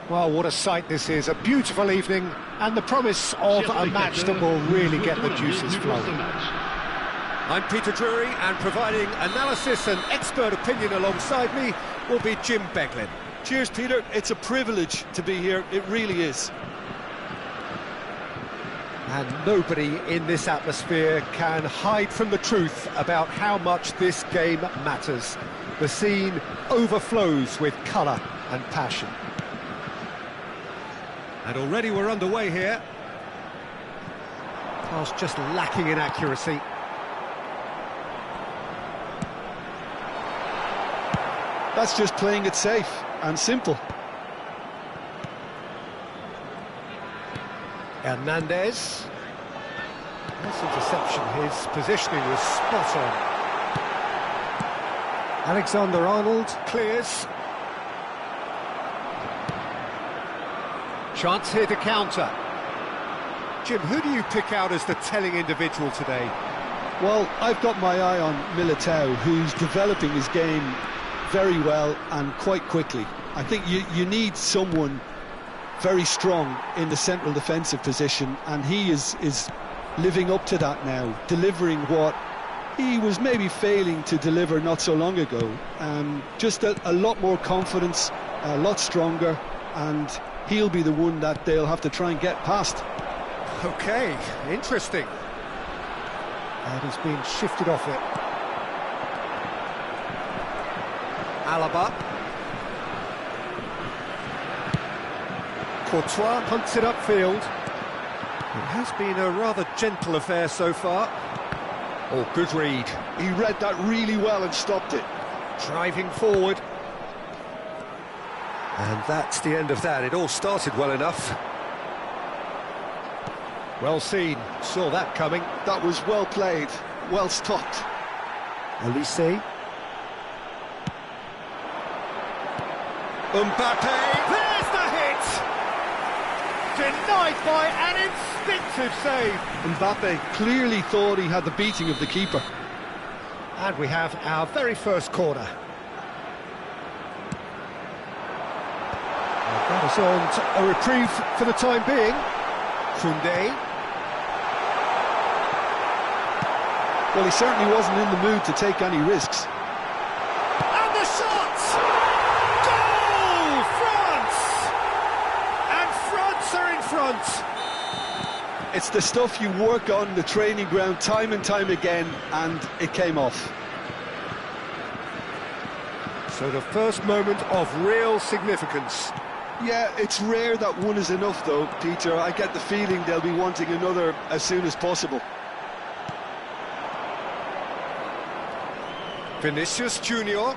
Well, what a sight this is, a beautiful evening, and the promise of a match that will really get the juices flowing. I'm Peter Drury, and providing analysis and expert opinion alongside me will be Jim Beglin. Cheers, Peter. It's a privilege to be here, it really is. And nobody in this atmosphere can hide from the truth about how much this game matters. The scene overflows with colour and passion. And already we're underway here. Pass just lacking in accuracy. That's just playing it safe and simple. Hernandez. Nice interception, his positioning was spot on. Alexander-Arnold clears. Chance here to counter. Jim, who do you pick out as the telling individual today? Well, I've got my eye on Militao, who's developing his game very well and quite quickly. I think you need someone very strong in the central defensive position, and he is living up to that now, delivering what he was maybe failing to deliver not so long ago. Just a lot more confidence, a lot stronger, and he'll be the one that they'll have to try and get past. Okay, interesting. And he's been shifted off it. Alaba. Courtois punts it upfield. It has been a rather gentle affair so far. Oh, good read. He read that really well and stopped it. Driving forward. And that's the end of that. It all started well enough. Well seen. Saw that coming. That was well played. Well stopped. Elise. Mbappe. There's the hit! Denied by an instinctive save. Mbappe clearly thought he had the beating of the keeper. And we have our very first corner. That is on to a reprieve for the time being. Koundé. Well, he certainly wasn't in the mood to take any risks. And the shot! Goal! France! And France are in front. It's the stuff you work on the training ground time and time again, and it came off. So the first moment of real significance. Yeah, it's rare that one is enough, though, Peter. I get the feeling they'll be wanting another as soon as possible. Vinicius Junior.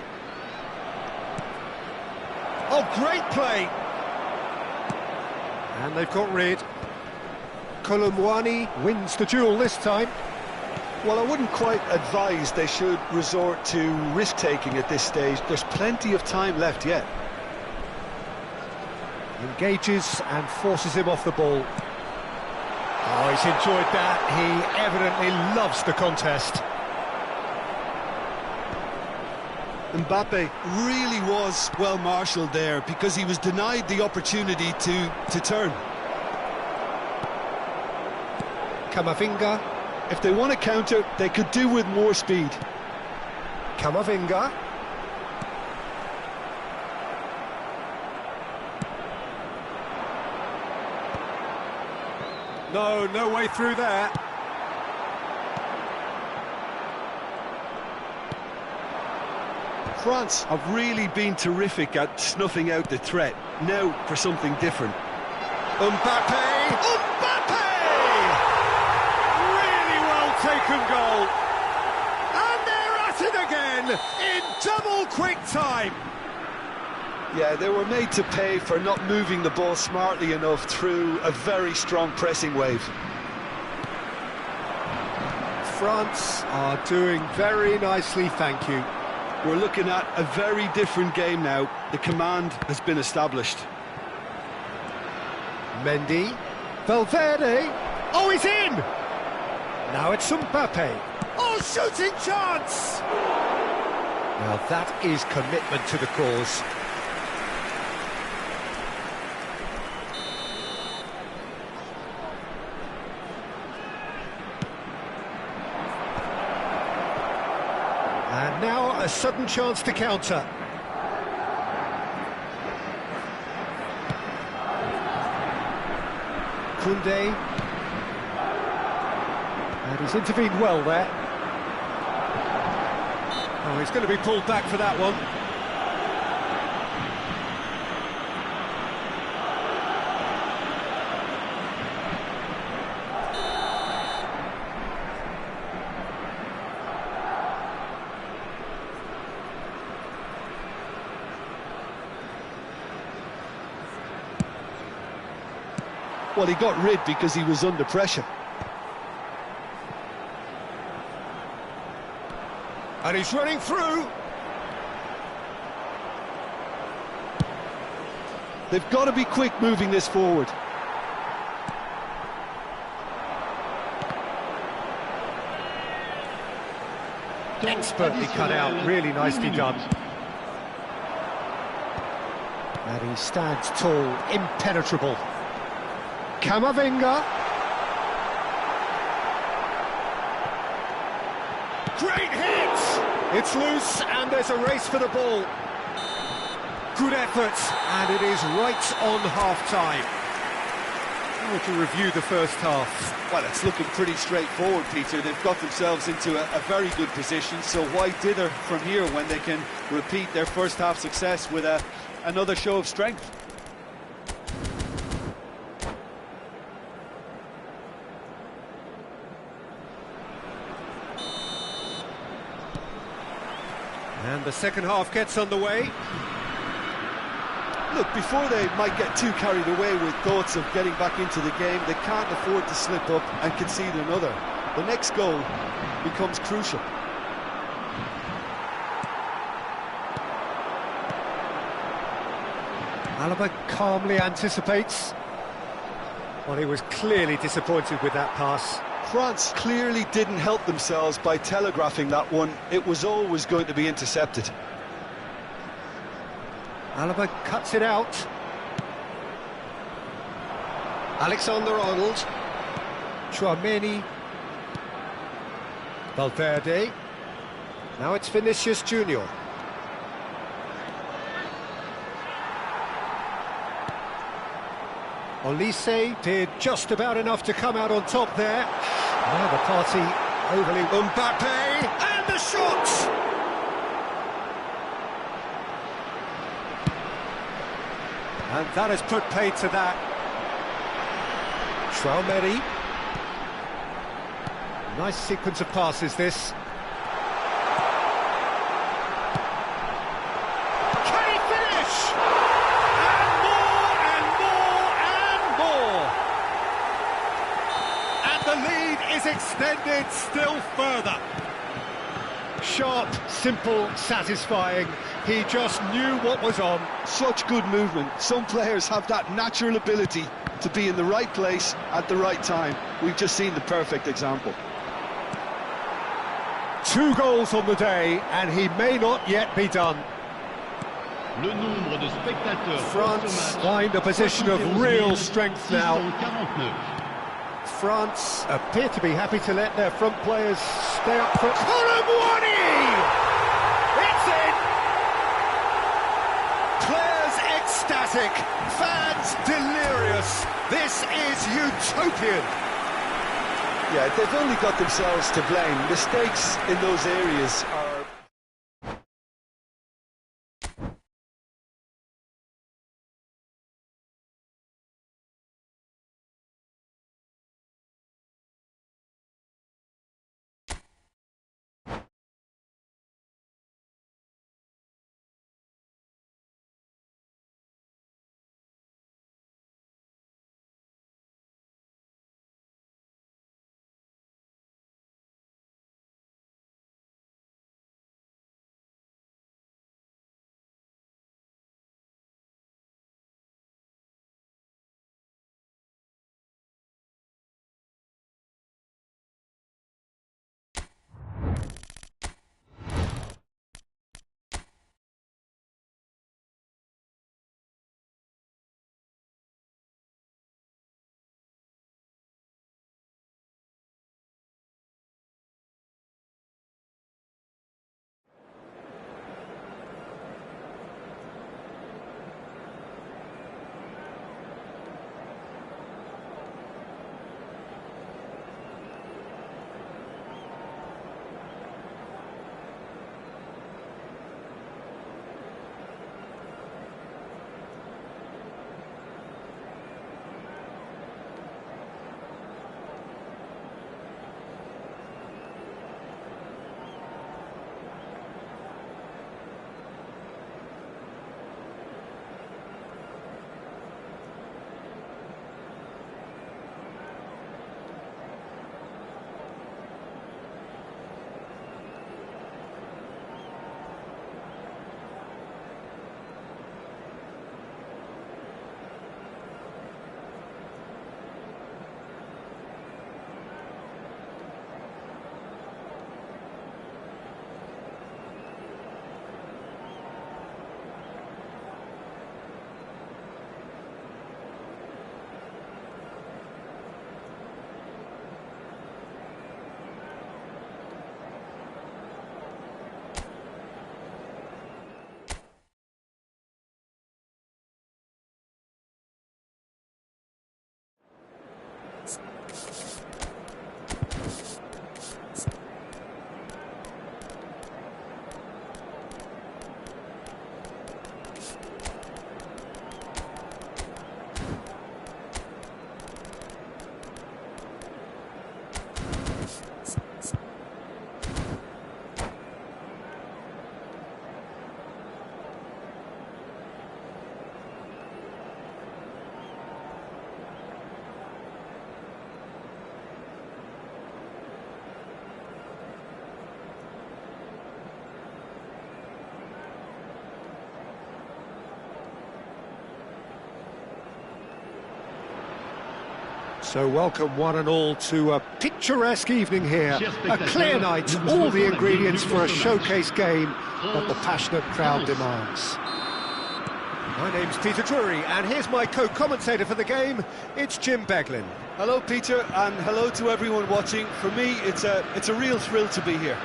Oh, great play! And they've got rid. Colomwani wins the duel this time. Well, I wouldn't quite advise they should resort to risk-taking at this stage. There's plenty of time left yet. Engages and forces him off the ball. Oh, he's enjoyed that. He evidently loves the contest. Mbappe really was well marshalled there because he was denied the opportunity to turn. Camavinga. If they want to counter, they could do with more speed. Camavinga. No way through there. France have really been terrific at snuffing out the threat. Now for something different. Mbappe! Mbappe! Really well taken goal. And they're at it again in double quick time. Yeah, they were made to pay for not moving the ball smartly enough through a very strong pressing wave. France are doing very nicely, thank you. We're looking at a very different game now. The command has been established. Mendy, Valverde, oh, he's in! Now it's Mbappe. Oh, shooting chance! Now that is commitment to the cause. And now a sudden chance to counter. Koundé. And he's intervened well there. Oh, he's going to be pulled back for that one. Well, he got rid because he was under pressure. And he's running through. They've got to be quick moving this forward. Expertly cut out, really nicely done. And he stands tall, impenetrable. Camavinga. Great hit! It's loose and there's a race for the ball. Good effort, and it is right on half-time. How to review the first half? Well, it's looking pretty straightforward, Peter. They've got themselves into a very good position, so why dither from here when they can repeat their first half success with another show of strength? And the second half gets underway. Look, before they might get too carried away with thoughts of getting back into the game, they can't afford to slip up and concede another. The next goal becomes crucial. Alaba calmly anticipates. Well, he was clearly disappointed with that pass. France clearly didn't help themselves by telegraphing that one. It was always going to be intercepted. Alaba cuts it out. Alexander-Arnold. Tchouameni. Valverde. Now it's Vinicius Junior. Olise did just about enough to come out on top there. Now the party overly... Mbappe! And the shot! And that has put paid to that. Tchouameni. Nice sequence of passes, this. Can he finish? And more, and more, and more. And the lead is extended still further. Sharp, simple, satisfying. He just knew what was on. Such good movement. Some players have that natural ability to be in the right place at the right time. We've just seen the perfect example. 2 goals on the day, and he may not yet be done. France find a position of real strength now. France appear to be happy to let their front players stay up front. It's in! Players ecstatic, fans delirious. This is utopian. Yeah, they've only got themselves to blame. Mistakes in those areas are So welcome one and all to a picturesque evening here, a clear night, all the ingredients for a showcase game that the passionate crowd demands. My name's Peter Drury, and here's my co-commentator for the game, it's Jim Beglin. Hello, Peter, and hello to everyone watching. For me, it's a real thrill to be here.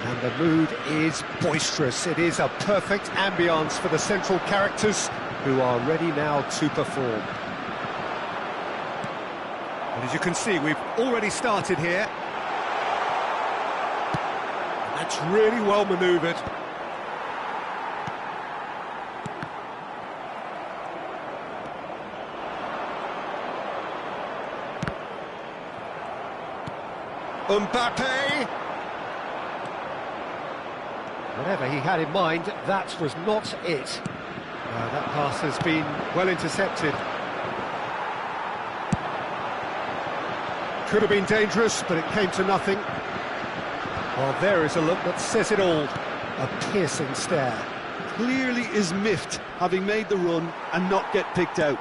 And the mood is boisterous. It is a perfect ambience for the central characters who are ready now to perform. And as you can see, we've already started here. That's really well manoeuvred. Mbappe! Whatever he had in mind, that was not it. That pass has been well intercepted. Could have been dangerous, but it came to nothing. Well, there is a look that says it all. A piercing stare. Clearly is miffed, having made the run and not get picked out.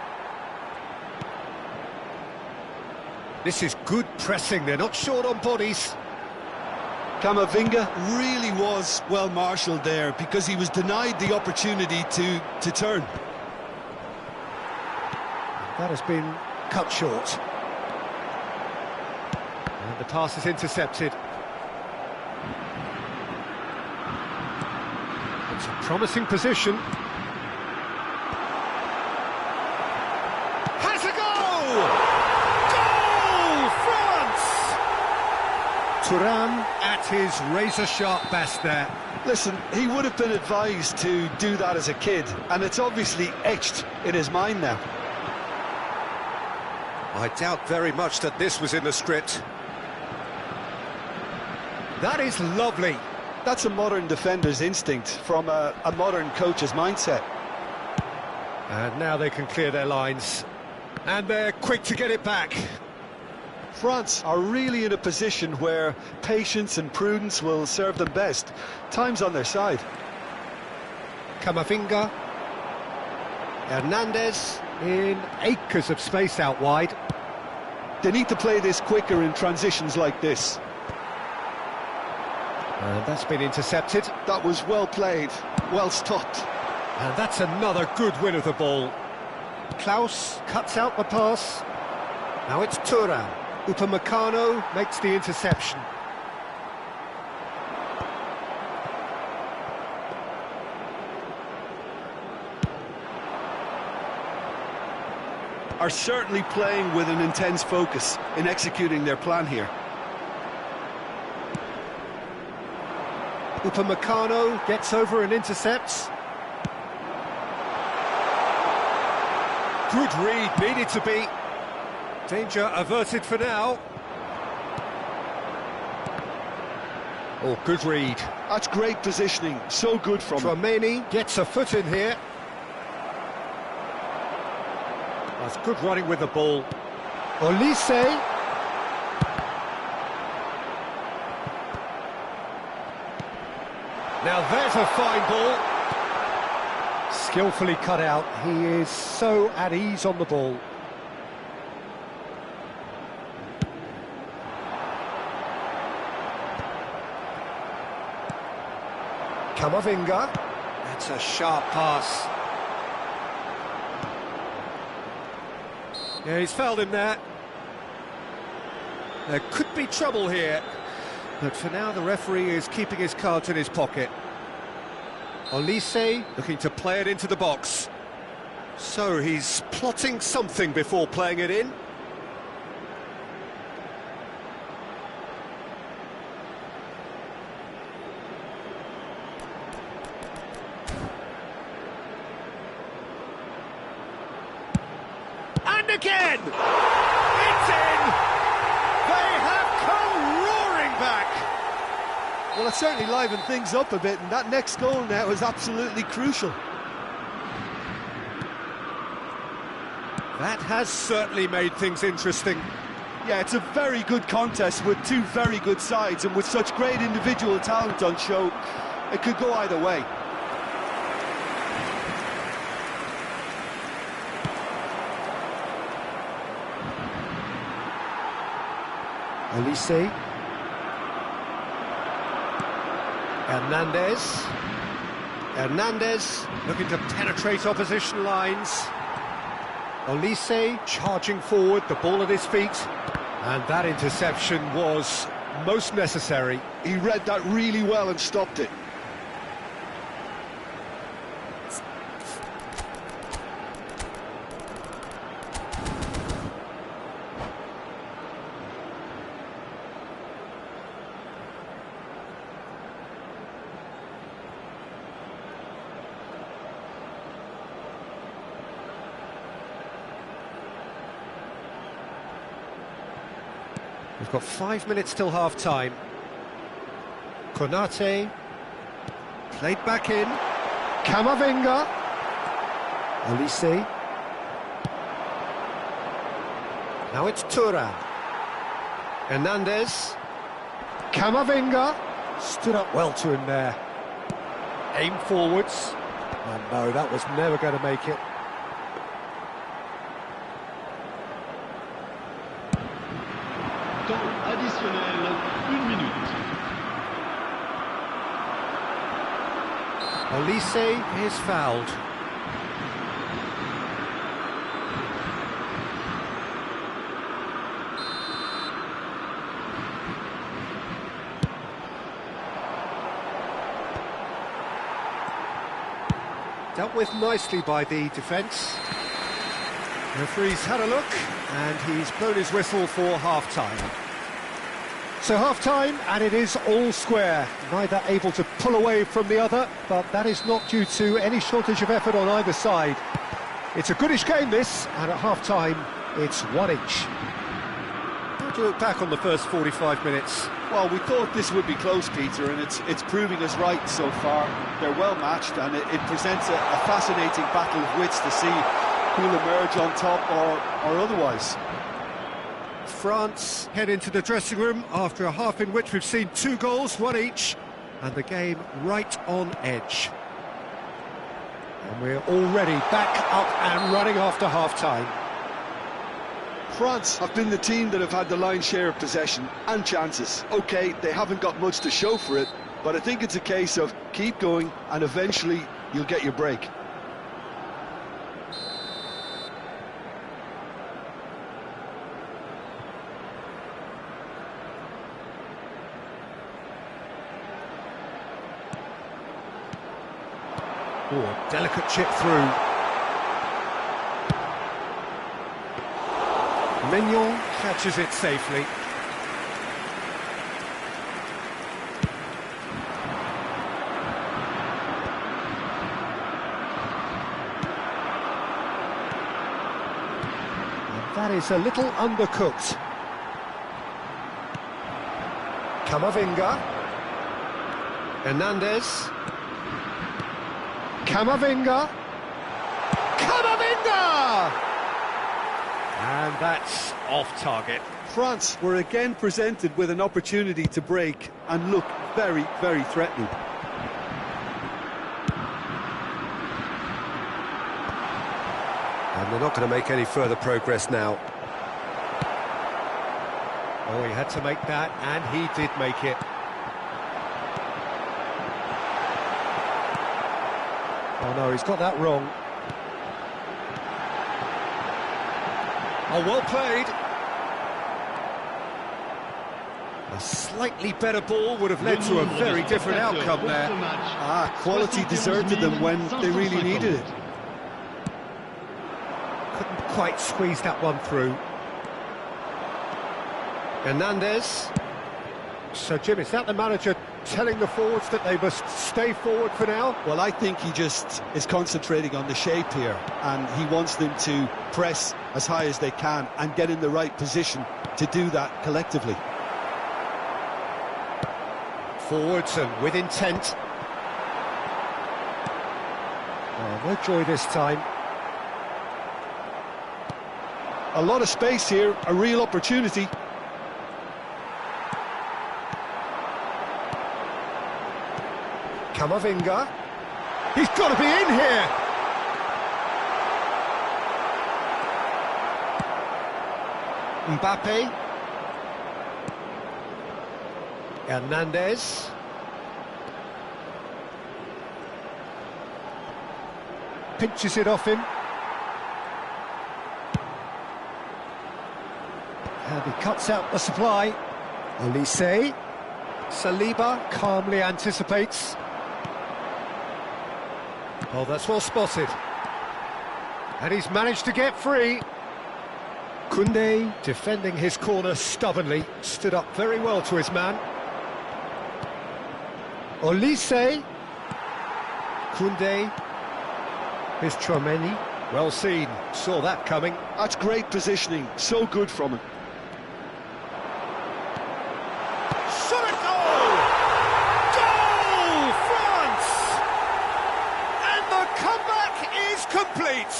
This is good pressing, they're not short on bodies. Camavinga really was well marshalled there because he was denied the opportunity to turn. That has been cut short. And the pass is intercepted. It's a promising position. Has a goal! Goal! France! Thuram at his razor-sharp best there. Listen, he would have been advised to do that as a kid, and it's obviously etched in his mind now. I doubt very much that this was in the script. That is lovely. That's a modern defender's instinct from a modern coach's mindset. And now they can clear their lines. And they're quick to get it back. France are really in a position where patience and prudence will serve them best. Time's on their side. Camavinga. Hernandez in acres of space out wide. They need to play this quicker in transitions like this. And that's been intercepted. That was well played, well stopped. And that's another good win of the ball. Klaus cuts out the pass. Now it's Thuram. Upamecano makes the interception. Are certainly playing with an intense focus in executing their plan here. Upamecano gets over and intercepts. Good read, needed to be. Danger averted for now. Oh, good read. That's great positioning, so good from him. Tchouaméni gets a foot in here. That's good running with the ball. Olise. Now there's a fine ball. Skillfully cut out. He is so at ease on the ball. Camavinga. That's a sharp pass. Yeah, he's fouled him there. There could be trouble here. But for now, the referee is keeping his cards in his pocket. Olise looking to play it into the box. So he's plotting something before playing it in. And again! It's in! They have come roaring back! Well, it certainly livened things up a bit, and that next goal now is absolutely crucial. That has certainly made things interesting. Yeah, it's a very good contest with two very good sides, and with such great individual talent on show, it could go either way. Olise. Hernandez looking to penetrate opposition lines. Olise charging forward, the ball at his feet. And that interception was most necessary. He read that really well and stopped it. We've got 5 minutes till half-time. Konate, played back in. Camavinga. Olise. Now it's Thuram. Hernandez. Camavinga. Stood up well to him there. Aim forwards. And no, that was never going to make it. Additionnel, 1 minute. Olise is fouled. Dealt with nicely by the defence. The referee's had a look, and he's blown his whistle for half-time. So half-time, and it is all square. Neither able to pull away from the other, but that is not due to any shortage of effort on either side. It's a goodish game, this, and at half-time, it's one each. How do you look back on the first 45 minutes? Well, we thought this would be close, Peter, and it's proving us right so far. They're well matched, and it presents a fascinating battle of wits to see who'll emerge on top or otherwise. France head into the dressing room after a half in which we've seen 2 goals, one each, and the game right on edge. And we're already back up and running after half-time. France have been the team that have had the lion's share of possession and chances. OK, they haven't got much to show for it, but I think it's a case of keep going and eventually you'll get your break. Oh, delicate chip through. Mignon catches it safely. And that is a little undercooked. Camavinga. Hernandez. Camavinga! And that's off target. France were again presented with an opportunity to break and look very, very threatening. And they're not going to make any further progress now. Oh, he had to make that, and he did make it. Oh no, he's got that wrong. Oh, well played. A slightly better ball would have led to a very different outcome there. Quality deserted them when they really needed it. Couldn't quite squeeze that one through. Hernandez. So, Jim, is that the manager telling the forwards that they must stay forward for now? Well, I think he just is concentrating on the shape here, and he wants them to press as high as they can and get in the right position to do that collectively. Forwards and with intent. Oh, no joy this time. A lot of space here, a real opportunity. Camavinga. He's got to be in here! Mbappe. Hernandez. Pinches it off him. And he cuts out the supply. Olise. Saliba calmly anticipates. Oh, that's well spotted. And he's managed to get free. Koundé, defending his corner stubbornly, stood up very well to his man. Olise. Koundé. Here's Chouameni. Well seen, saw that coming. That's great positioning, so good from him. Shot it, goal! Goal, France! And the comeback is complete.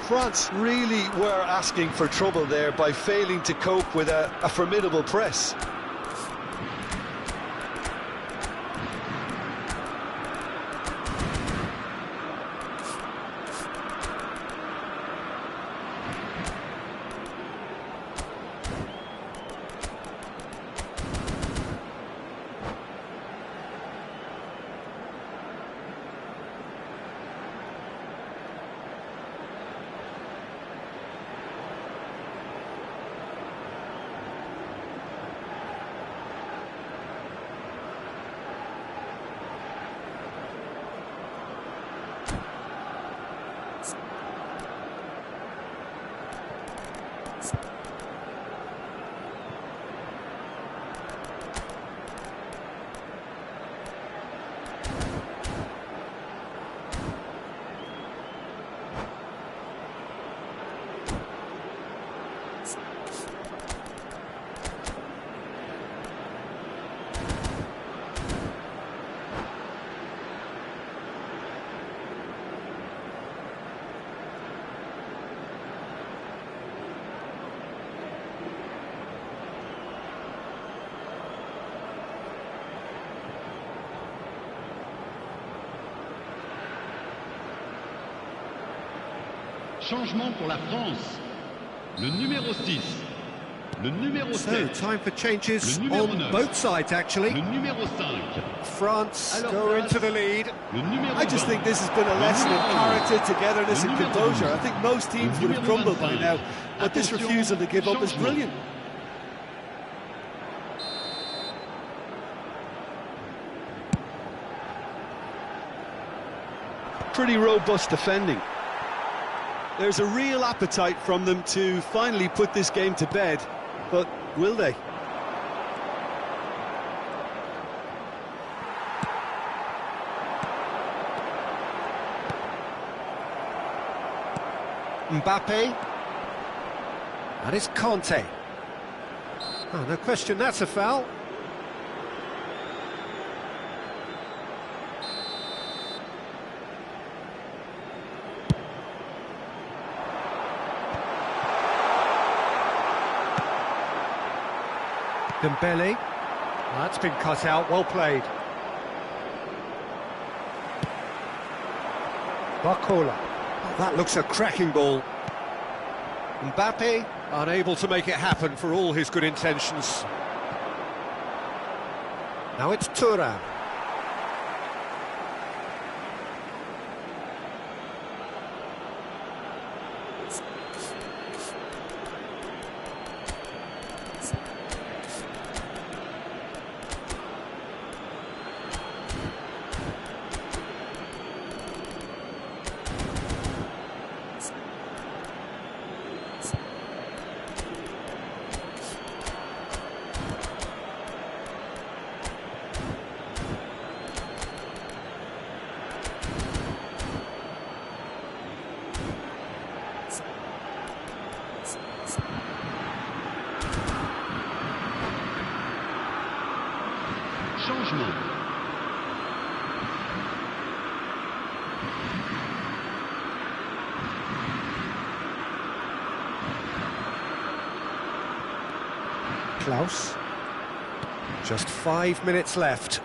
France really were asking for trouble there by failing to cope with a formidable press. Changement pour la France. Le numéro 6. Le numéro 7. So, time for changes Le numéro on 9. both sides, actually. Le numéro 5. France Alors, go into the lead. Le numéro I just 20. think this has been a lesson in character, togetherness and composure. I think most teams would have crumbled by now, but this refusal to give up is brilliant. Pretty robust defending. There's a real appetite from them to finally put this game to bed, but will they? Mbappe. And it's Conte. Oh, no question, that's a foul. Dembele. That's been cut out, well played. Barcola. Oh, that looks a cracking ball. Mbappe, unable to make it happen for all his good intentions. Now it's Thuram. Klaus. Just 5 minutes left.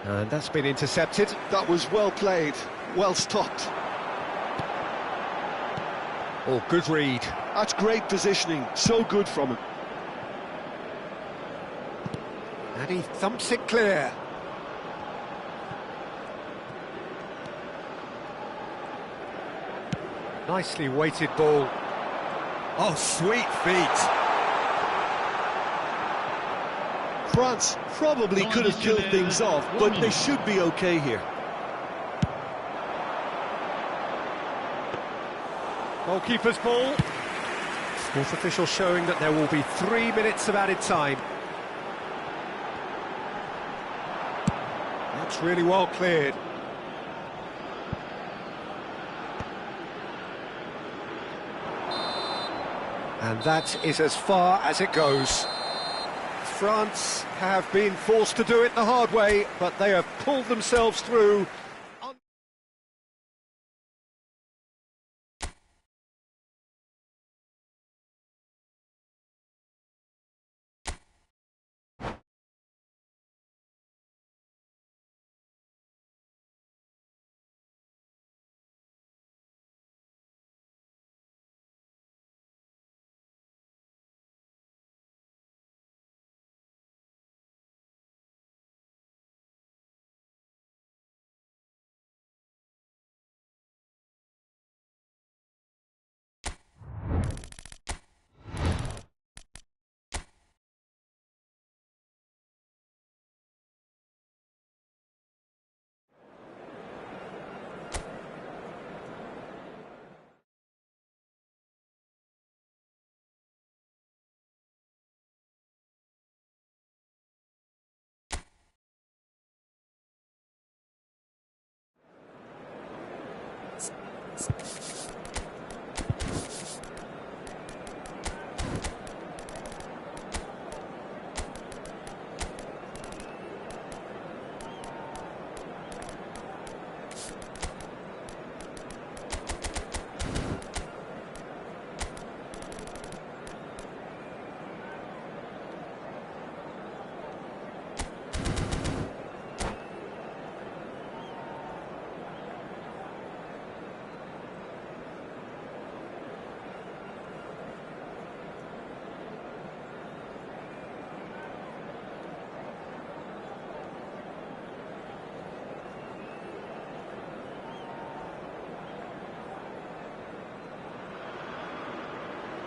And that's been intercepted. That was well played, well stopped. Oh, good read. That's great positioning, so good from him. And he thumps it clear. Nicely weighted ball. Oh, sweet feet. France probably could have killed things off, but they should be okay here. Goalkeeper's ball. Fourth official showing that there will be 3 minutes of added time. That's really well cleared. And that is as far as it goes. France have been forced to do it the hard way, but they have pulled themselves through.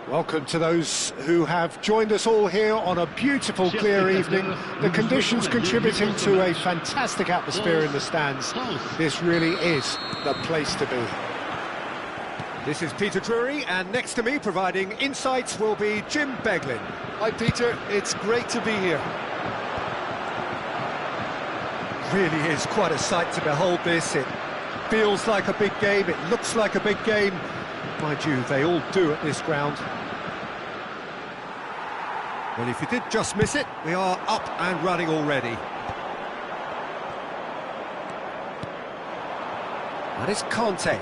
Welcome to those who have joined us all here on a beautiful, clear evening. The conditions contributing to a fantastic atmosphere in the stands. This really is the place to be. This is Peter Drury, and next to me, providing insights, will be Jim Beglin. Hi, Peter. It's great to be here. Really is quite a sight to behold this. It feels like a big game, it looks like a big game. Mind you, they all do at this ground. Well, if you did just miss it, we are up and running already. That is Conte.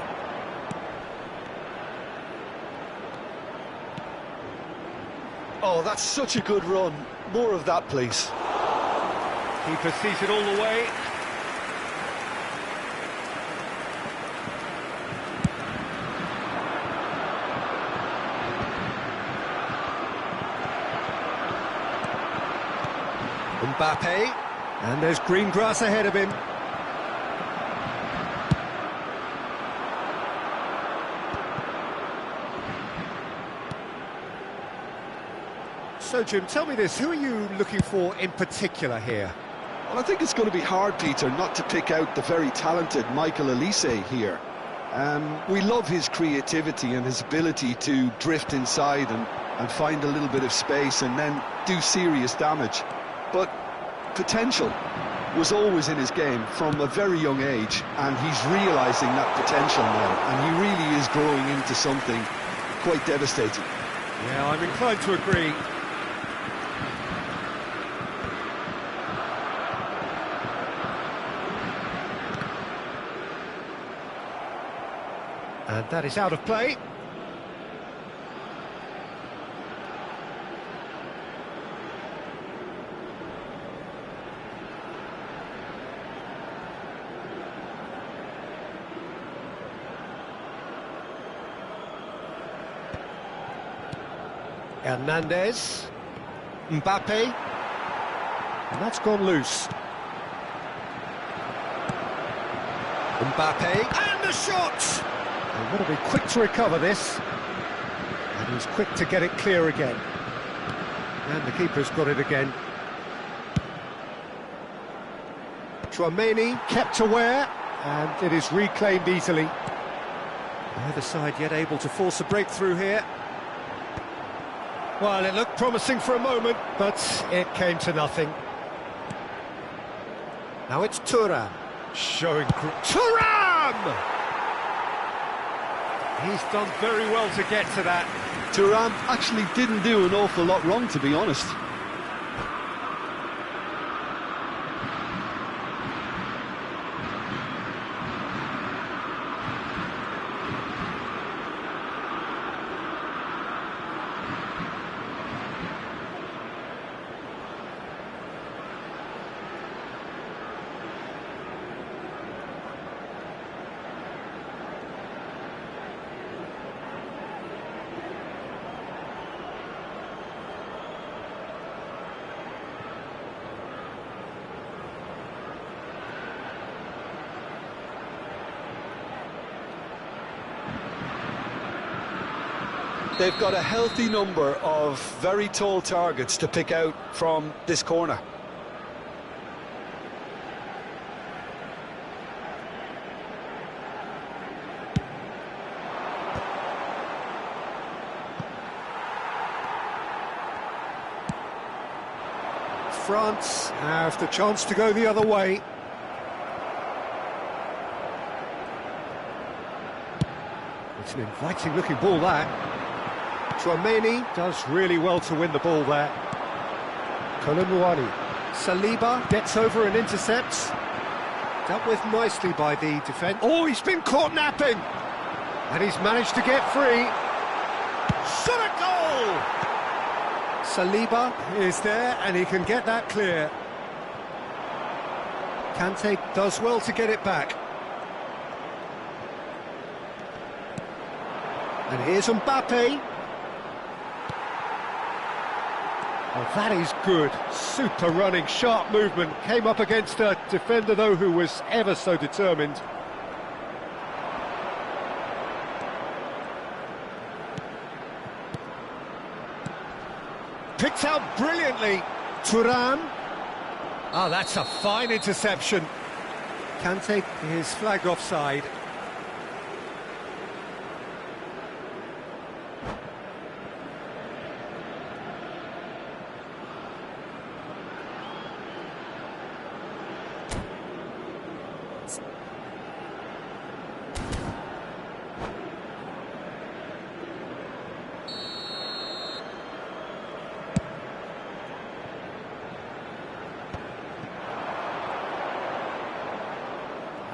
Oh, that's such a good run. More of that, please. Keeper seated all the way. Mbappe, and there's green grass ahead of him. So, Jim, tell me this, who are you looking for in particular here? Well, I think it's going to be hard, Peter, not to pick out the very talented Michael Elise here. We love his creativity and his ability to drift inside and find a little bit of space and then do serious damage. But potential was always in his game from a very young age, and he's realising that potential now, and he really is growing into something quite devastating. Yeah, I'm inclined to agree. And that is out of play. Hernandez. Mbappe. And that's gone loose. Mbappe. And the shot! They've got to be quick to recover this. And he's quick to get it clear again. And the keeper's got it again. Chouameni kept aware, and it is reclaimed easily. Neither side yet able to force a breakthrough here. Well, it looked promising for a moment, but it came to nothing. Now it's Thuram. Showing... Thuram! He's done very well to get to that. Thuram actually didn't do an awful lot wrong, to be honest. They've got a healthy number of very tall targets to pick out from this corner. France have the chance to go the other way. It's an inviting looking ball, that. Chouameni does really well to win the ball there. Colomboani. Saliba gets over and intercepts. Dealt with nicely by the defence. Oh, he's been caught napping! And he's managed to get free. Shot a goal! Saliba is there and he can get that clear. Kante does well to get it back. And here's Mbappe. Oh, that is good. Super running, sharp movement. Came up against a defender, though, who was ever so determined. Picked out brilliantly. Thuram. Oh, that's a fine interception. Kante is flagged offside.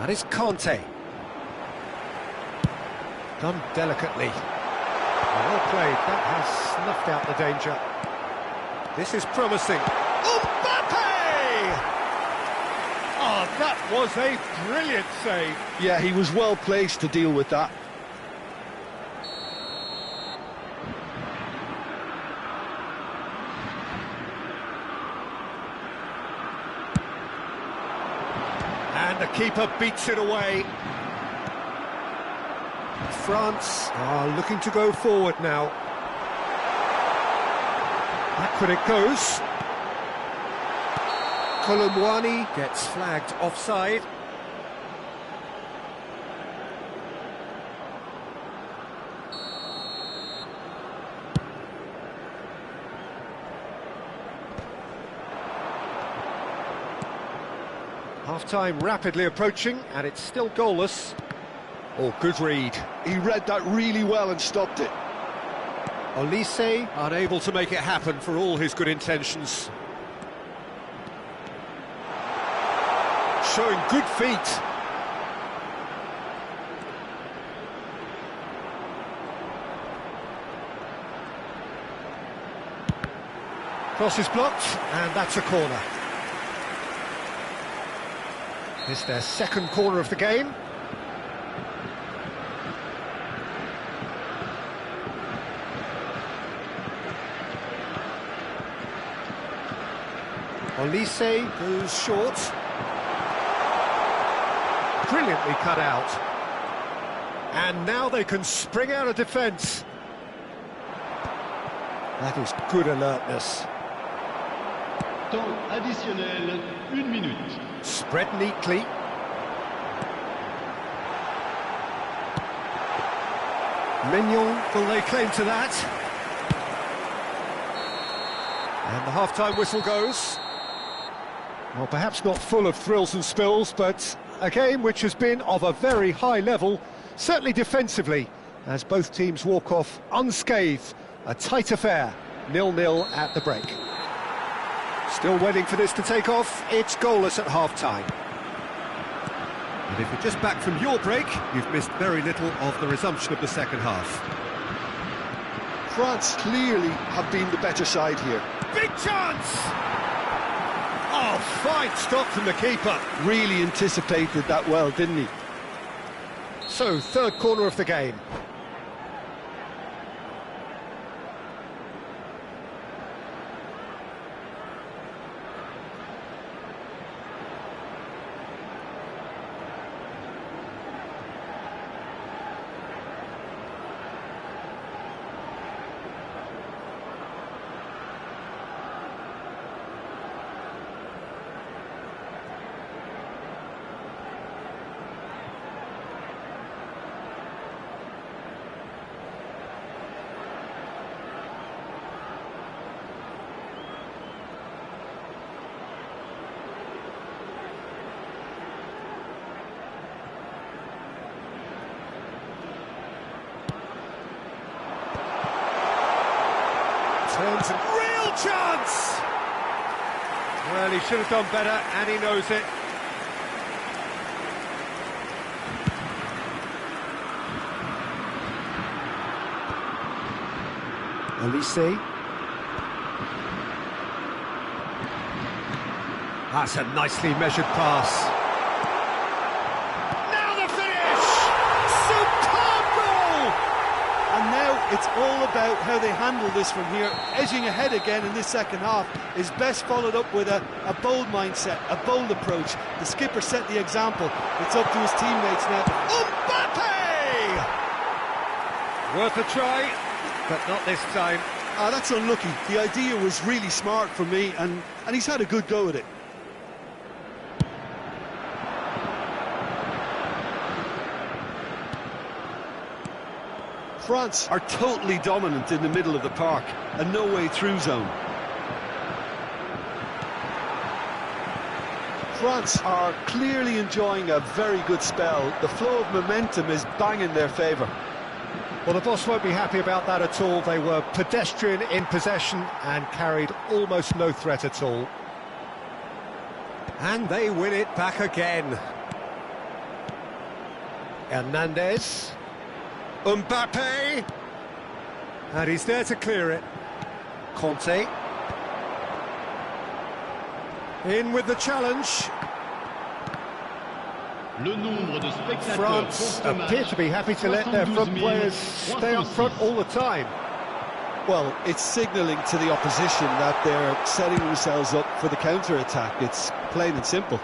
That is Conte. Done delicately. Well played, that has snuffed out the danger. This is promising. Mbappe! Oh, that was a brilliant save. Yeah, he was well placed to deal with that. And the keeper beats it away. France are looking to go forward now. Backward it goes. Colomboani gets flagged offside. Half-time rapidly approaching, and it's still goalless. Oh, good read. He read that really well and stopped it. Olise unable to make it happen for all his good intentions. Showing good feet. Cross is blocked, and that's a corner. It's their second corner of the game. Olise goes short. Brilliantly cut out. And now they can spring out of defence. That is good alertness. Temps additionnel, 1 minute. Spread neatly. Mignon will lay claim to that. And the half-time whistle goes. Well, perhaps not full of thrills and spills, but a game which has been of a very high level, certainly defensively, as both teams walk off unscathed. A tight affair, 0-0 at the break. Still waiting for this to take off, it's goalless at half-time. And if you're just back from your break, you've missed very little of the resumption of the second half. France clearly have been the better side here. Big chance! Oh, fine stop from the keeper. Really anticipated that well, didn't he? So, third corner of the game. Turns and real chance! Well, he should have done better, and he knows it. Olise. That's a nicely measured pass. Now the finish! Superb goal! And now it's all about how they handle this from here. Edging ahead again in this second half is best followed up with a bold mindset, a bold approach. The skipper set the example. It's up to his teammates now. Mbappe! Worth a try, but not this time. That's unlucky. The idea was really smart for me, and he's had a good go at it. France are totally dominant in the middle of the park, a no-way through zone. France are clearly enjoying a very good spell. The flow of momentum is bang in their favour. Well, the boss won't be happy about that at all. They were pedestrian in possession and carried almost no threat at all. And they win it back again. Hernandez. Mbappe. And he's there to clear it. Conte. In with the challenge. Le nombre de spectateurs France pour ce appear match, to be happy to let their front players stay up front all the time. Well, it's signalling to the opposition that they're setting themselves up for the counter-attack. It's plain and simple.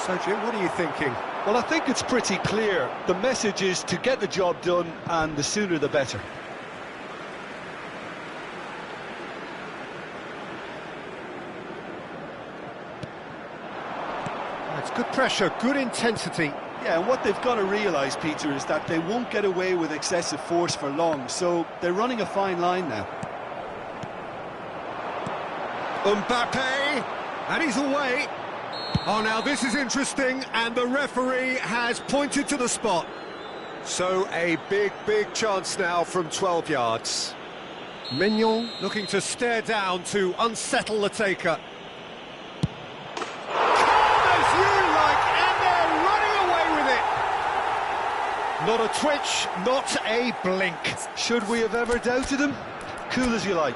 So, Jim, what are you thinking? Well, I think it's pretty clear. The message is to get the job done, and the sooner the better. It's good pressure, good intensity. Yeah, and what they've got to realise, Peter, is that they won't get away with excessive force for long, so they're running a fine line now. Mbappe, and he's away. Oh, now this is interesting, and the referee has pointed to the spot. So a big, big chance now from 12 yards. Mignon looking to stare down to unsettle the taker. Not a twitch, not a blink. Should we have ever doubted him? Cool as you like.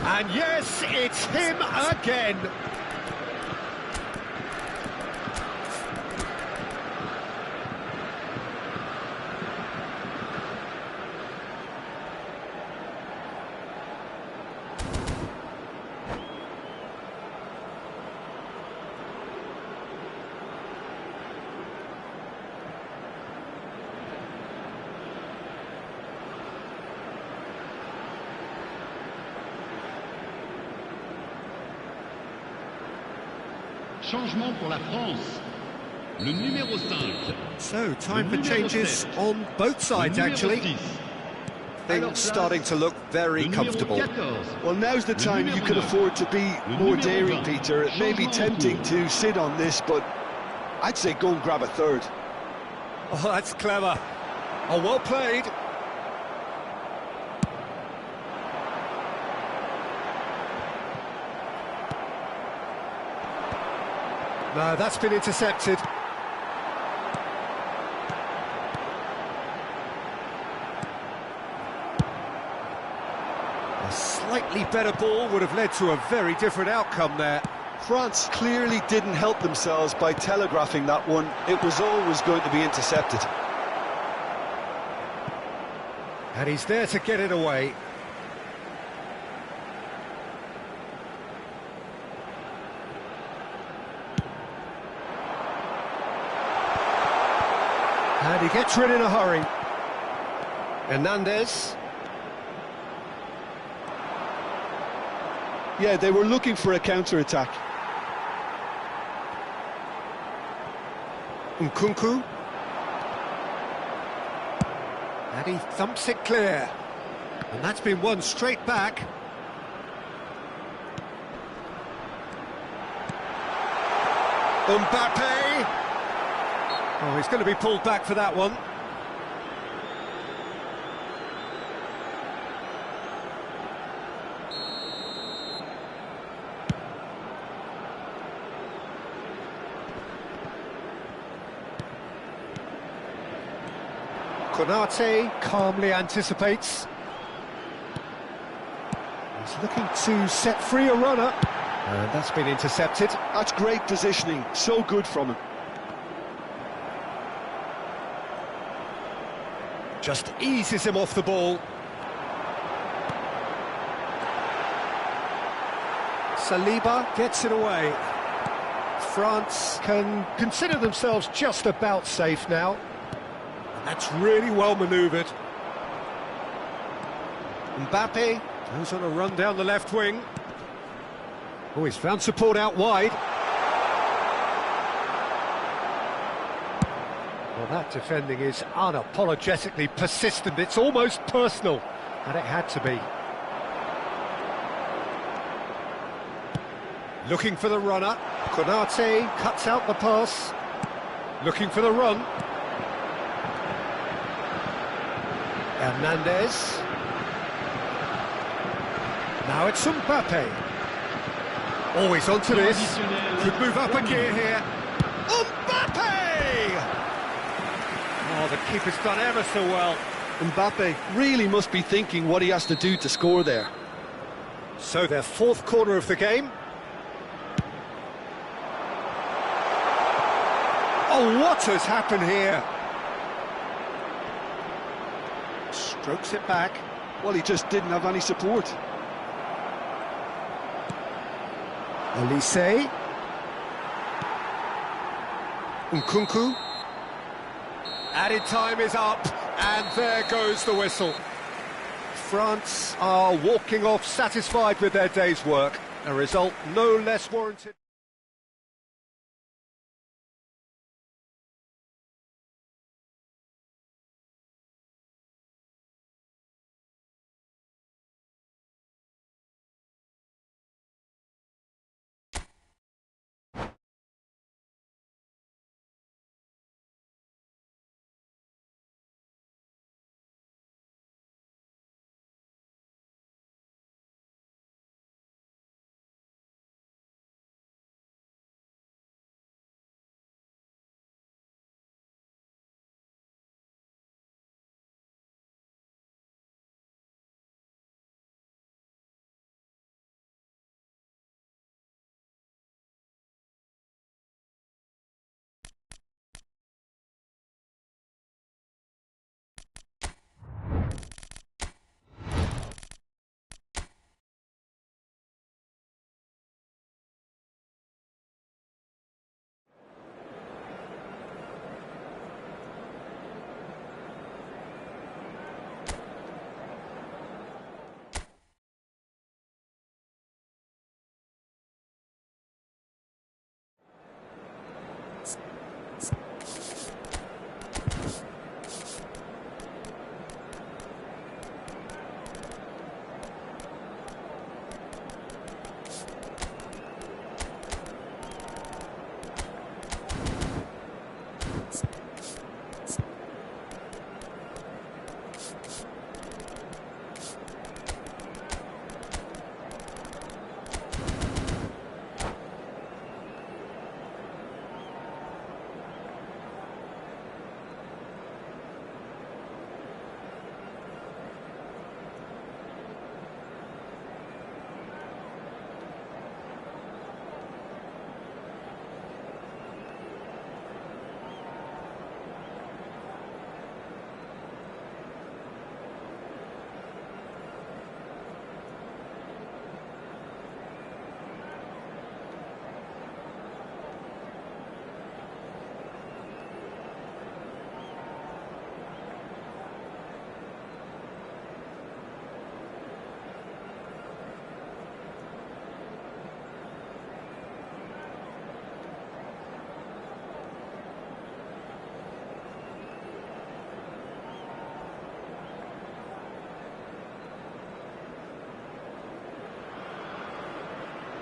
And yes, it's him again. Changement pour la France. Le numéro 5. So, time for changes on both sides, actually. Things starting to look very comfortable. Well, now's the time you can afford to be more daring, Peter. It may be tempting to sit on this, but I'd say go and grab a third. Oh, that's clever. Oh, well played. No, that's been intercepted. A slightly better ball would have led to a very different outcome there. France clearly didn't help themselves by telegraphing that one. It was always going to be intercepted. And he's there to get it away. And he gets rid in a hurry. Hernandez. Yeah, they were looking for a counter-attack. Nkunku. And he thumps it clear. And that's been won straight back. Mbappe. Oh, he's going to be pulled back for that one. Konate calmly anticipates. He's looking to set free a runner. And that's been intercepted. That's great positioning, so good from him. Just eases him off the ball. Saliba gets it away. France can consider themselves just about safe now. And that's really well manoeuvred. Mbappe goes on a run down the left wing. Oh, he's found support out wide. Well, that defending is unapologetically persistent. It's almost personal, and it had to be. Looking for the runner. Konate cuts out the pass. Looking for the run. Hernandez. Now it's Mbappe. Always onto this. Could move up a gear here. Mbappe! Oh, the keeper's done ever so well. Mbappe really must be thinking what he has to do to score there. So their fourth corner of the game. Oh, what has happened here? Strokes it back. Well, he just didn't have any support. Olise. Nkunku. Added time is up, and there goes the whistle. France are walking off satisfied with their day's work. A result no less warranted.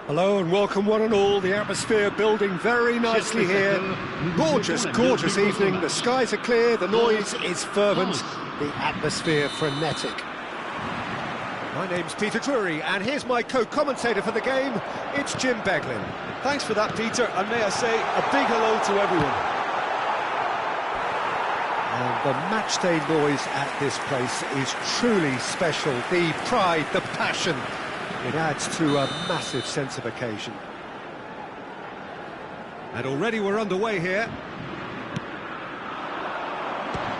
Hello and welcome one and all. The atmosphere building very nicely here. Gorgeous, gorgeous evening. The skies are clear, the noise is fervent, the atmosphere frenetic. My name's Peter Drury, and here's my co-commentator for the game. It's Jim Beglin. Thanks for that, Peter, and may I say a big hello to everyone. And the matchday noise at this place is truly special. The pride, the passion. It adds to a massive sense of occasion. And already we're underway here.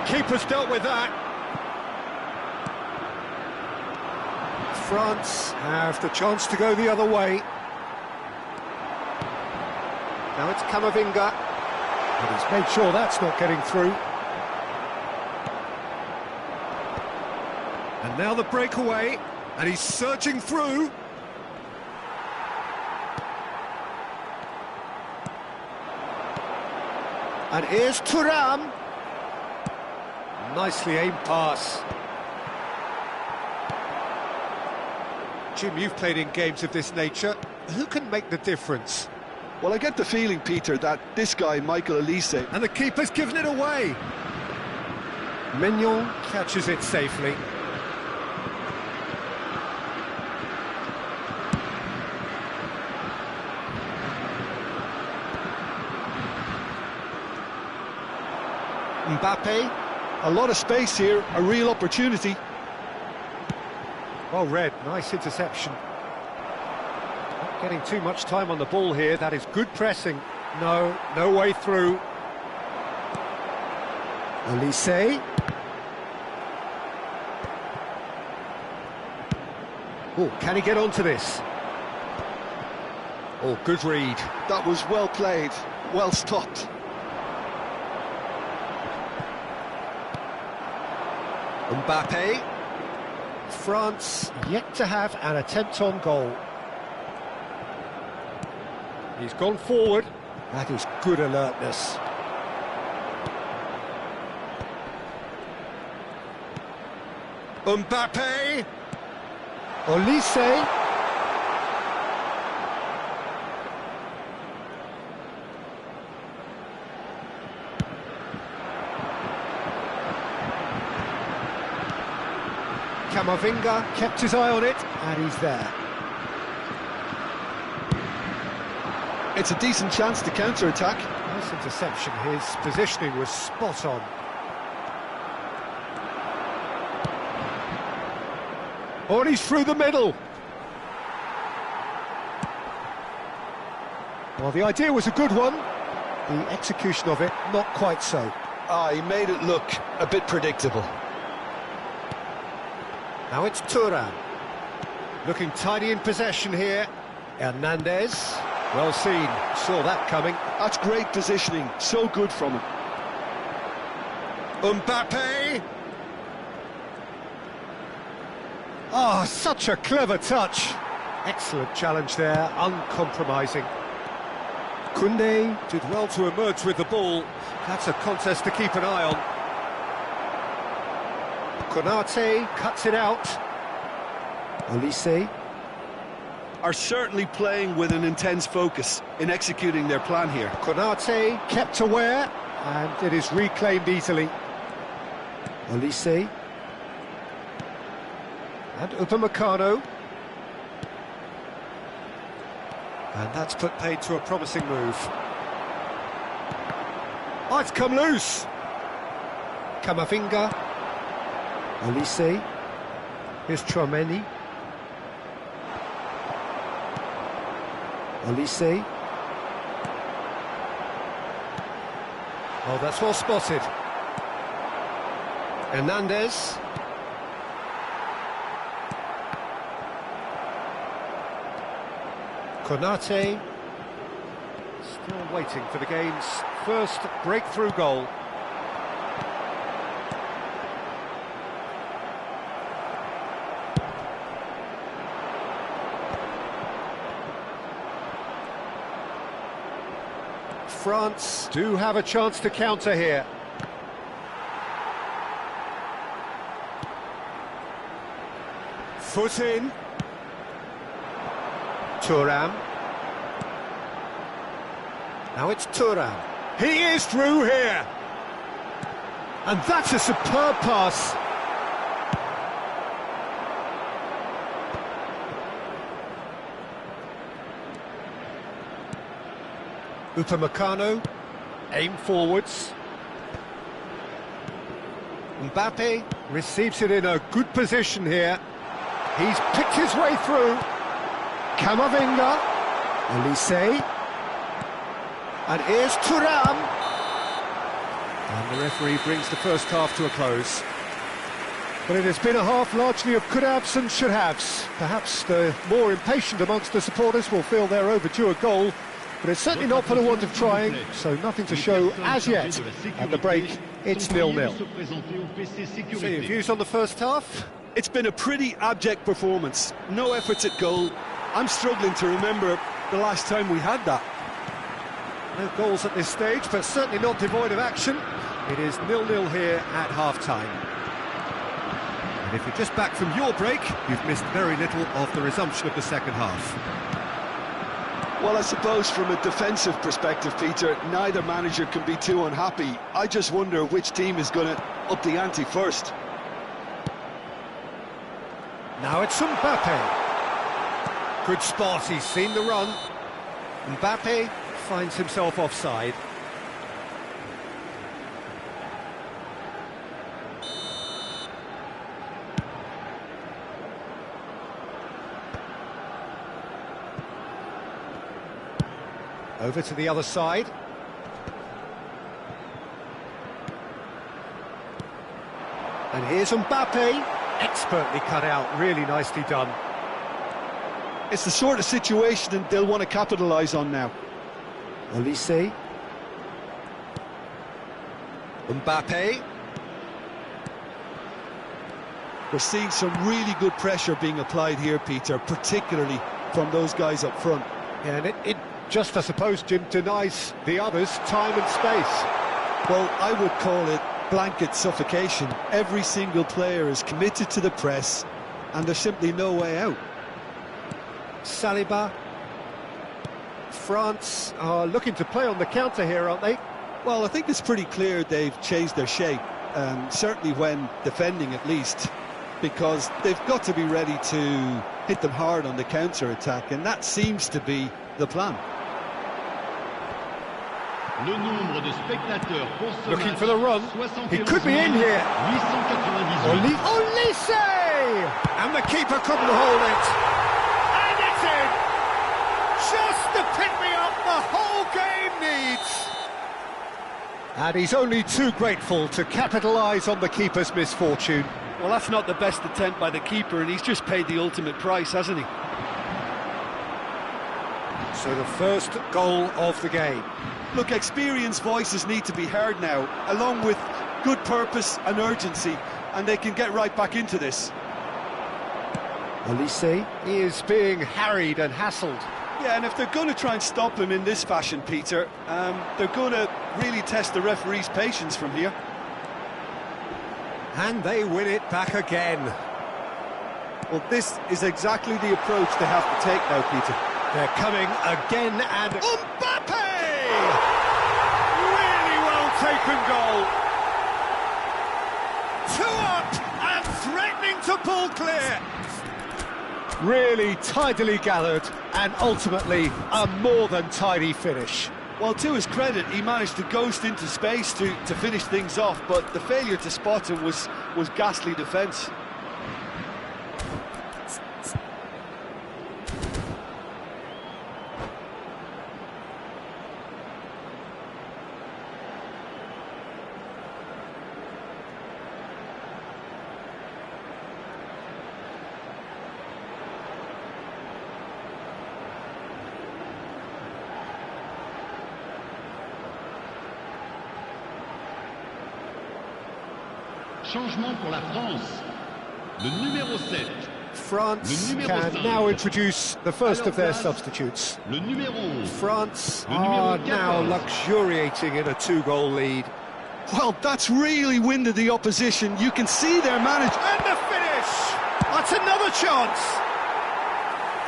Keeper's dealt with that. France have the chance to go the other way. Now it's Camavinga. And he's made sure that's not getting through. And now the breakaway. And he's surging through. And here's Thuram. Nicely aimed pass. Jim, you've played in games of this nature. Who can make the difference? Well, I get the feeling, Peter, that this guy, Michael Elise... And the keeper's given it away. Mignon catches it safely. Mbappe, A lot of space here, a real opportunity. well read, nice interception. Not getting too much time on the ball here, that is good pressing. No way through. Elise. Oh, can he get onto this? Oh, good read. That was well played, well stopped. Mbappe. France yet to have an attempt on goal. He's gone forward. That is good alertness. Mbappe. Olise. Camavinga kept his eye on it, and he's there. It's a decent chance to counter-attack. Nice interception, his positioning was spot on. Oh, and he's through the middle. Well, the idea was a good one. The execution of it, not quite so. He made it look a bit predictable. Now it's Thuram. Looking tidy in possession here. Hernandez. Well seen. Saw that coming. That's great positioning. So good from him. Mbappe. Oh, such a clever touch. Excellent challenge there. Uncompromising. Koundé did well to emerge with the ball. That's a contest to keep an eye on. Konate cuts it out. Olise are certainly playing with an intense focus in executing their plan here. Konate kept aware, and it is reclaimed easily. Olise and Upamecano. And that's put paid to a promising move. Oh, it's come loose. Camavinga. Olise. Here's Tchouaméni. Olise. Oh, that's well spotted. Hernandez. Konate. Still waiting for the game's first breakthrough goal. France do have a chance to counter here. Foot in. Thuram. Now it's Thuram. He is through here. And that's a superb pass. Upamecano, aim forwards. Mbappe receives it in a good position here. He's picked his way through. Camavinga, Olise, and here's Thuram. And the referee brings the first half to a close. But it has been a half largely of could-haves and should-haves. Perhaps the more impatient amongst the supporters will feel they're overdue a goal, but it's certainly not for the want of trying, so nothing to show as yet. At the break, it's 0-0. So your views on the first half? It's been a pretty abject performance. No efforts at goal. I'm struggling to remember the last time we had that. No goals at this stage, but certainly not devoid of action. It is 0-0 here at half-time. And if you're just back from your break, you've missed very little of the resumption of the second half. Well, I suppose from a defensive perspective, Peter, neither manager can be too unhappy. I just wonder which team is going to up the ante first. Now it's Mbappe. Good spot, he's seen the run. Mbappe finds himself offside. Over to the other side. And here's Mbappe. Expertly cut out, really nicely done. It's the sort of situation they'll want to capitalise on now. Olise. Mbappe. We're seeing some really good pressure being applied here, Peter, particularly from those guys up front. Yeah, and it just, I suppose, Jim, denies the others time and space. Well, I would call it blanket suffocation. Every single player is committed to the press, and there's simply no way out. Saliba. France are looking to play on the counter here, aren't they? Well, I think it's pretty clear they've changed their shape, certainly when defending at least, because they've got to be ready to hit them hard on the counter-attack, and that seems to be the plan. Looking for the run. He could be in here. Olise! And the keeper couldn't hold it. And it's in! Just the pick-me-up the whole game needs. And he's only too grateful to capitalise on the keeper's misfortune. Well, that's not the best attempt by the keeper, and he's just paid the ultimate price, hasn't he? So the first goal of the game. Look, experienced voices need to be heard now, along with good purpose and urgency, and they can get right back into this. Olise, he is being harried and hassled. Yeah, and if they're going to try and stop him in this fashion, Peter, they're going to really test the referee's patience from here. And they win it back again. Well, this is exactly the approach they have to take now, Peter. They're coming again, and Mbappe! Really well taken goal. 2 up and threatening to pull clear. Really tidily gathered and ultimately a more than tidy finish. Well, to his credit, he managed to ghost into space to finish things off, but the failure to spot him was ghastly defence. Changement pour la France. Le numéro 7. France can now introduce the first of their substitutes. Le numéro 11. France are now luxuriating in a 2-goal lead. Well, that's really winded the opposition. You can see their manager. And the finish! That's another chance!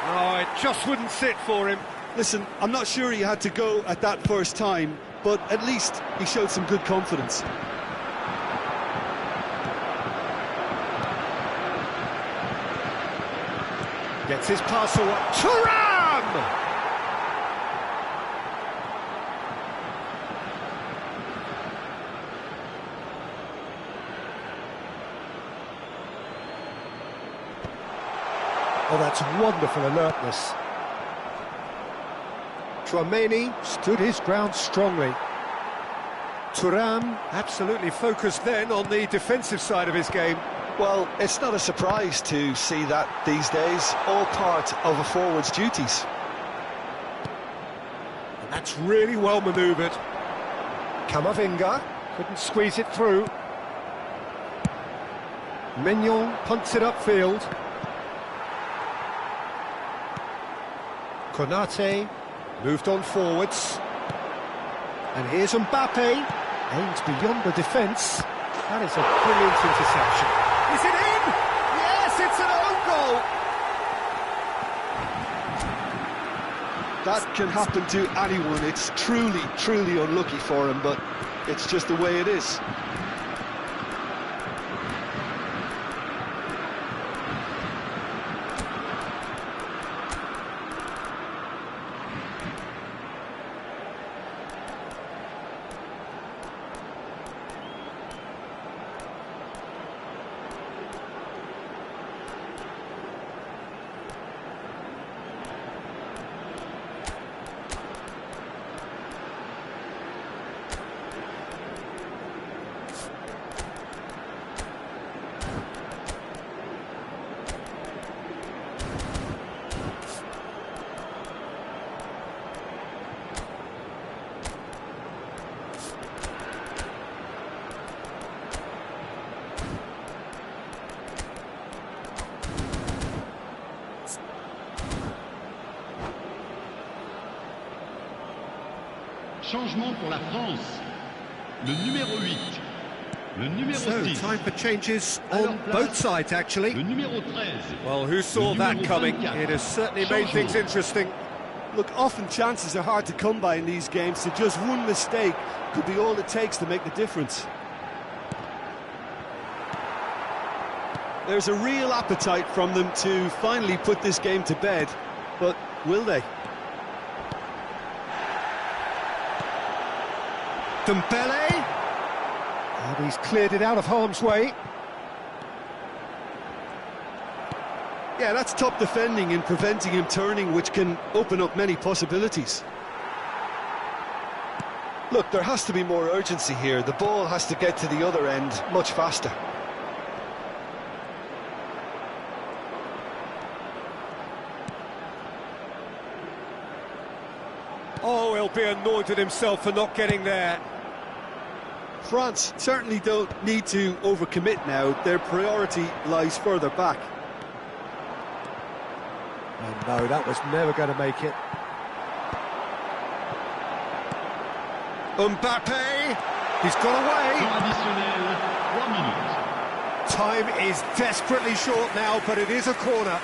Oh, it just wouldn't sit for him. Listen, I'm not sure he had to go at that first time, but at least he showed some good confidence. Gets his pass away. Thuram! Oh, that's wonderful alertness. Tchouaméni stood his ground strongly. Thuram absolutely focused then on the defensive side of his game. Well, it's not a surprise to see that these days, all part of a forward's duties. And that's really well manoeuvred. Camavinga couldn't squeeze it through. Mignon punts it upfield. Konate moved on forwards. And here's Mbappe, aimed beyond the defence. That is a brilliant interception. Is it in? Yes, it's an own goal! That can happen to anyone. It's truly, truly unlucky for him, but it's just the way it is. Changement pour la France. Le numéro 8. Le numéro 6. Time for changes on both sides, actually. Le numéro 13. Well, who saw that coming? It has certainly made things interesting. Look, often chances are hard to come by in these games, so just one mistake could be all it takes to make the difference. There's a real appetite from them to finally put this game to bed, but will they? Dembele, and he's cleared it out of harm's way. Yeah, that's top defending and preventing him turning, which can open up many possibilities. Look, there has to be more urgency here. The ball has to get to the other end much faster. Oh, he'll be annoyed at himself for not getting there. France certainly don't need to overcommit now. Their priority lies further back. And no, that was never going to make it. Mbappe, he's got away. Time is desperately short now, but it is a corner.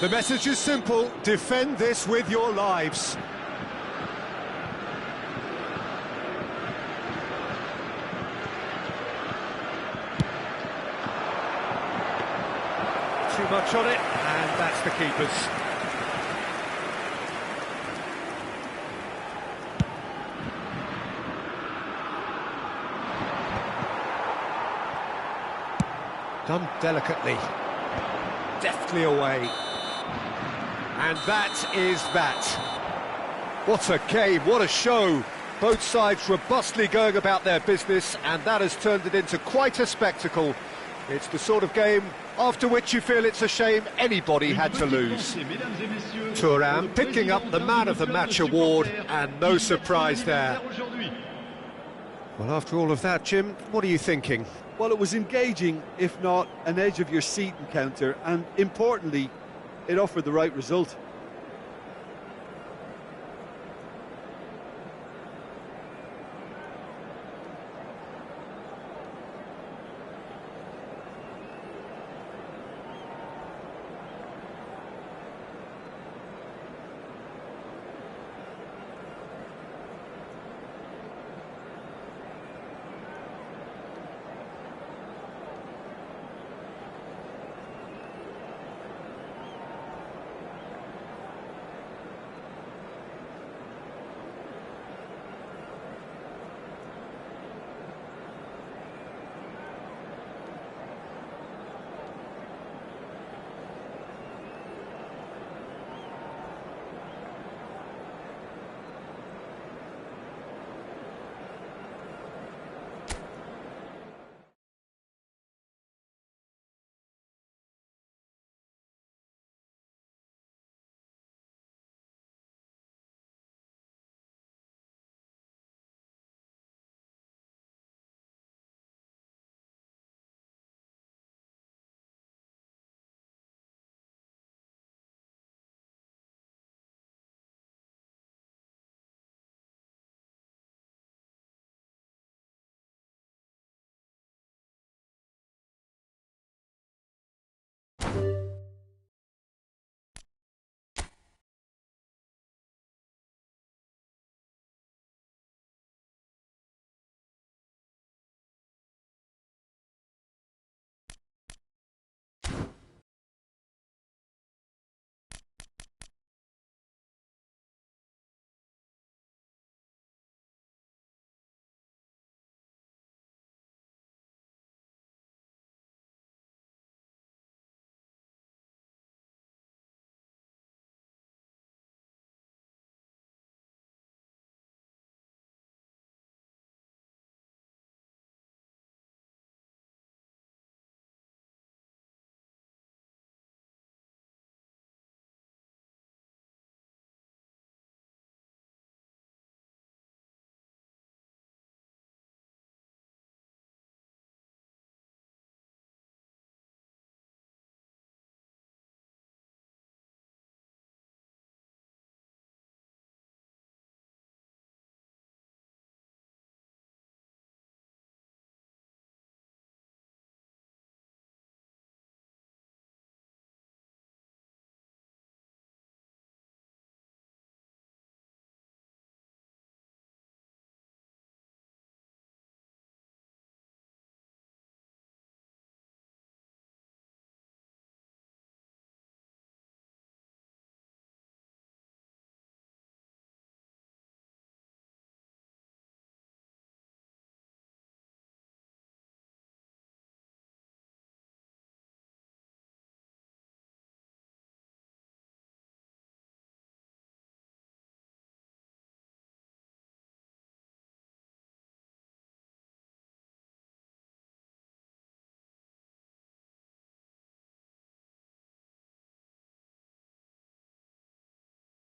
The message is simple: defend this with your lives. Too much on it, and that's the keeper's. Done delicately, deftly away. And that is that. What a game, what a show. Both sides robustly going about their business, and that has turned it into quite a spectacle. It's the sort of game after which you feel it's a shame anybody had to lose. Thuram picking up the Man of the Match award, and no surprise there. Well, after all of that, Jim, what are you thinking? Well, it was engaging, if not an edge of your seat encounter, and importantly, it offered the right result.